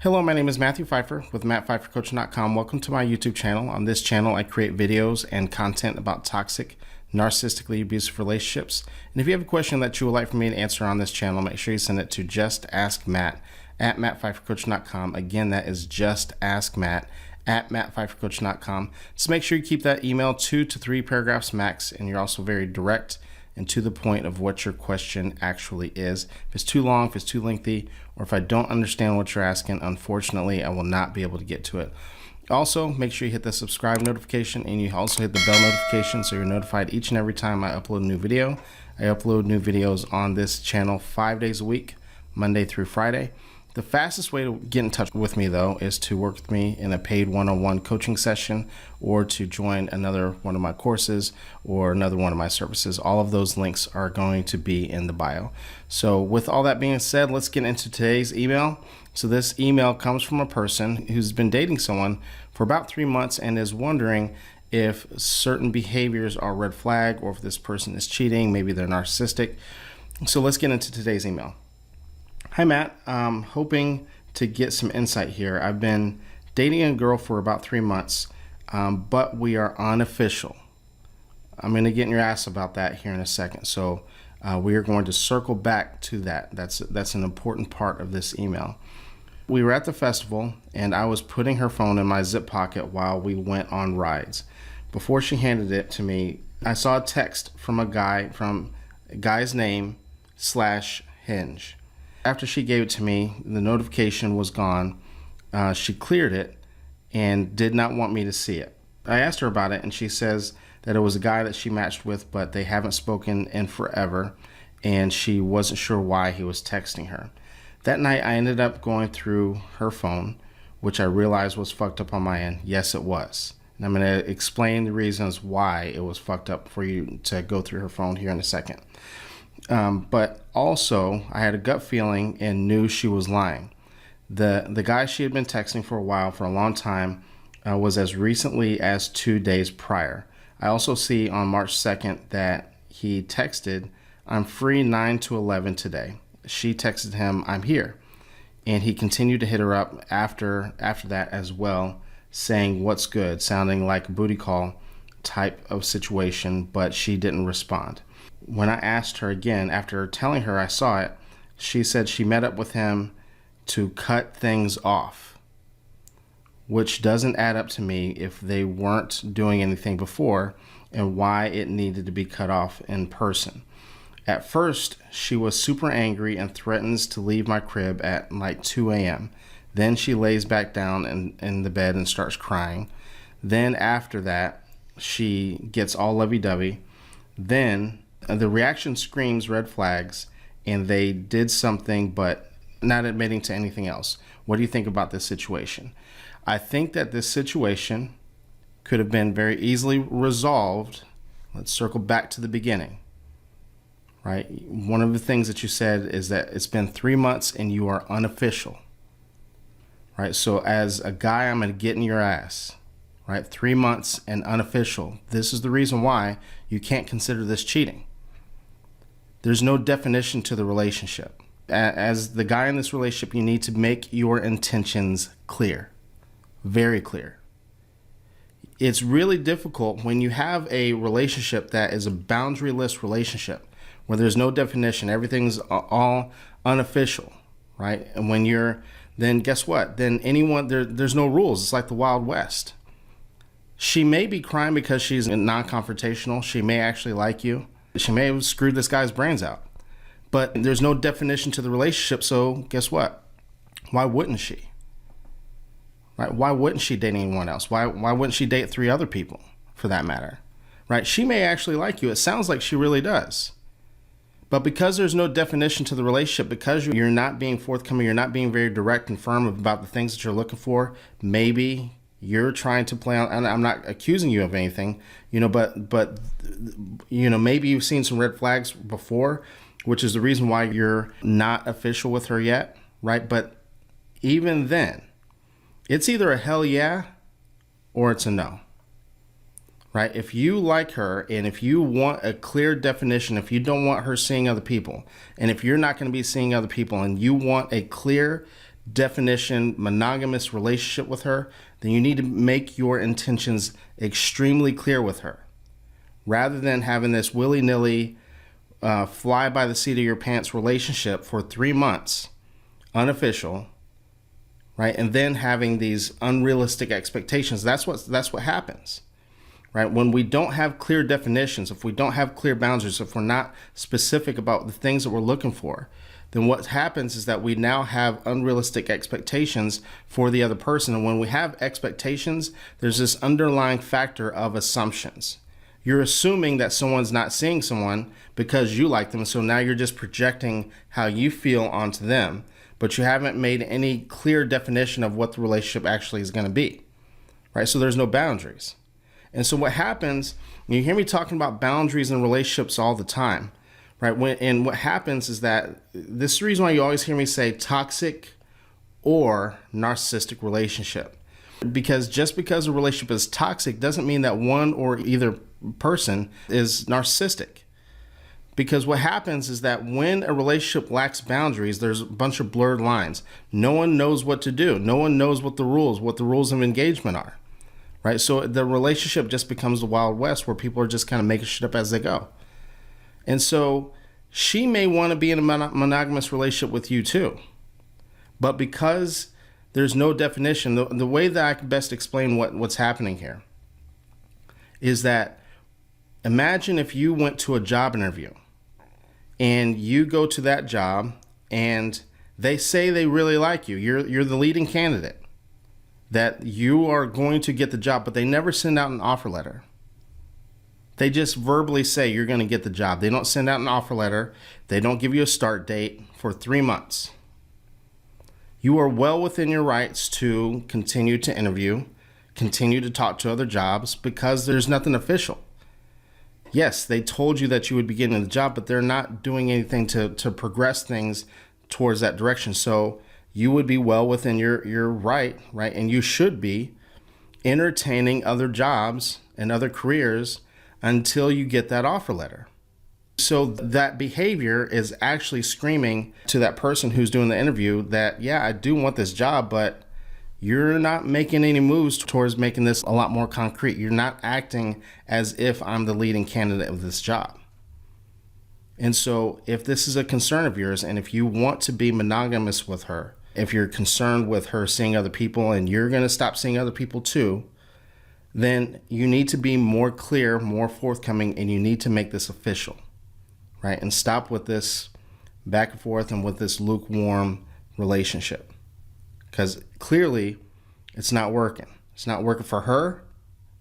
Hello, my name is Matthew Pfeiffer with mattpfeiffercoaching.com. Welcome to my YouTube channel. On this channel, I create videos and content about toxic, narcissistically abusive relationships. And if you have a question that you would like for me to answer on this channel, make sure you send it to justaskmatt@mattpfeiffercoaching.com. Again, that is justaskmatt@mattpfeiffercoaching.com. Just make sure you keep that email 2 to 3 paragraphs max, and you're also very direct and to the point of what your question actually is. If it's too long, if it's too lengthy, or if I don't understand what you're asking, unfortunately, I will not be able to get to it. Also, make sure you hit the subscribe notification, and you also hit the bell notification so you're notified each and every time I upload a new video. I upload new videos on this channel 5 days a week, Monday through Friday. The fastest way to get in touch with me, though, is to work with me in a paid one-on-one coaching session or to join another one of my courses or another one of my services. All of those links are going to be in the bio. So with all that being said, let's get into today's email. So this email comes from a person who's been dating someone for about 3 months and is wondering if certain behaviors are a red flag or if this person is cheating, maybe they're narcissistic. So let's get into today's email. Hi, Matt. I'm hoping to get some insight here. I've been dating a girl for about 3 months, but we are unofficial. I'm going to get in your ass about that here in a second. So we are going to circle back to that. That's an important part of this email. We were at the festival, and I was putting her phone in my zip pocket while we went on rides. Before she handed it to me, I saw a text from a guy's name /Hinge. After she gave it to me, the notification was gone. She cleared it and did not want me to see it. I asked her about it, and she says that it was a guy that she matched with, but they haven't spoken in forever, and she wasn't sure why he was texting her. That night, I ended up going through her phone, which I realized was fucked up on my end. Yes, it was. And I'm going to explain the reasons why it was fucked up for you to go through her phone here in a second. But also, I had a gut feeling and knew she was lying. The guy she had been texting for a while, for a long time, was as recently as 2 days prior. I also see on March 2nd that he texted, "I'm free 9 to 11 today." She texted him, "I'm here." And he continued to hit her up after that as well, saying, "What's good?" sounding like a booty call type of situation, but she didn't respond. When I asked her again, after telling her I saw it, she said she met up with him to cut things off, which doesn't add up to me if they weren't doing anything before and why it needed to be cut off in person. At first, she was super angry and threatens to leave my crib at like 2 a.m. Then she lays back down in the bed and starts crying. Then after that, she gets all lovey-dovey. Then the reaction screams red flags, and they did something but not admitting to anything else. What do you think about this situation? I think that this situation could have been very easily resolved. Let's circle back to the beginning, right? One of the things that you said is that it's been 3 months and you are unofficial, right? So as a guy, I'm going to get in your ass, right? 3 months and unofficial. This is the reason why you can't consider this cheating. There's no definition to the relationship. As the guy in this relationship, you need to make your intentions clear, very clear. It's really difficult when you have a relationship that is a boundaryless relationship where there's no definition, everything's all unofficial, right? And when then guess what? Then there's no rules. It's like the Wild West. She may be crying because she's non-confrontational. She may actually like you. She may have screwed this guy's brains out, but there's no definition to the relationship. So guess what? Why wouldn't she? Right? Why wouldn't she date anyone else? Why wouldn't she date 3 other people for that matter? Right? She may actually like you. It sounds like she really does. But because there's no definition to the relationship, because you're not being forthcoming, you're not being very direct and firm about the things that you're looking for, maybe you're trying to play on, and I'm not accusing you of anything, but maybe you've seen some red flags before, which is the reason why you're not official with her yet, right? But even then, it's either a hell yeah or it's a no, right? If you like her and if you want a clear definition, if you don't want her seeing other people, and if you're not going to be seeing other people and you want a clear definition monogamous relationship with her, then you need to make your intentions extremely clear with her, rather than having this willy-nilly fly by the seat of your pants relationship for 3 months, unofficial, right? And then having these unrealistic expectations. That's what happens, right? When we don't have clear definitions, if we don't have clear boundaries, if we're not specific about the things that we're looking for, then what happens is that we now have unrealistic expectations for the other person. And when we have expectations, there's this underlying factor of assumptions. You're assuming that someone's not seeing someone because you like them. So now you're just projecting how you feel onto them, but you haven't made any clear definition of what the relationship actually is going to be, right? So there's no boundaries. And so what happens, you hear me talking about boundaries in relationships all the time, right? And what happens is that this is the reason why you always hear me say toxic or narcissistic relationship. Because just because a relationship is toxic doesn't mean that one or either person is narcissistic. Because what happens is that when a relationship lacks boundaries, there's a bunch of blurred lines. No one knows what to do. No one knows what the rules of engagement are, right? So the relationship just becomes the Wild West where people are just kind of making shit up as they go. And so she may want to be in a monogamous relationship with you too. But because there's no definition, the way that I can best explain what's happening here is that imagine if you went to a job interview and you go to that job and they say they really like you. You're the leading candidate, that you are going to get the job, but they never send out an offer letter. They just verbally say you're going to get the job. They don't send out an offer letter. They don't give you a start date for 3 months. You are well within your rights to continue to interview, continue to talk to other jobs, because there's nothing official. Yes, they told you that you would be getting the job, but they're not doing anything to progress things towards that direction. So you would be well within your right? And you should be entertaining other jobs and other careers until you get that offer letter. So that behavior is actually screaming to that person who's doing the interview that, yeah, I do want this job, but you're not making any moves towards making this a lot more concrete. You're not acting as if I'm the leading candidate of this job. And so if this is a concern of yours, and if you want to be monogamous with her, if you're concerned with her seeing other people and you're going to stop seeing other people too, then you need to be more clear, more forthcoming, and you need to make this official, right? And stop with this back and forth and with this lukewarm relationship. Because clearly it's not working. It's not working for her,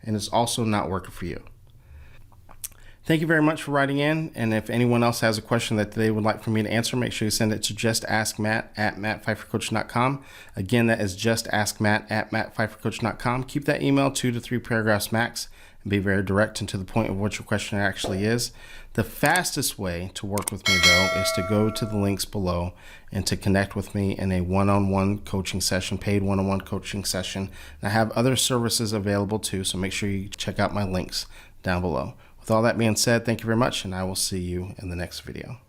and it's also not working for you. Thank you very much for writing in. And if anyone else has a question that they would like for me to answer, make sure you send it to justaskmatt@mattpfeiffercoach.com. Again, that is justaskmatt@mattpfeiffercoach.com. Keep that email 2 to 3 paragraphs max, and be very direct and to the point of what your question actually is. The fastest way to work with me, though, is to go to the links below and to connect with me in a one-on-one coaching session, paid one-on-one coaching session. And I have other services available too, so make sure you check out my links down below. With all that being said, thank you very much, and I will see you in the next video.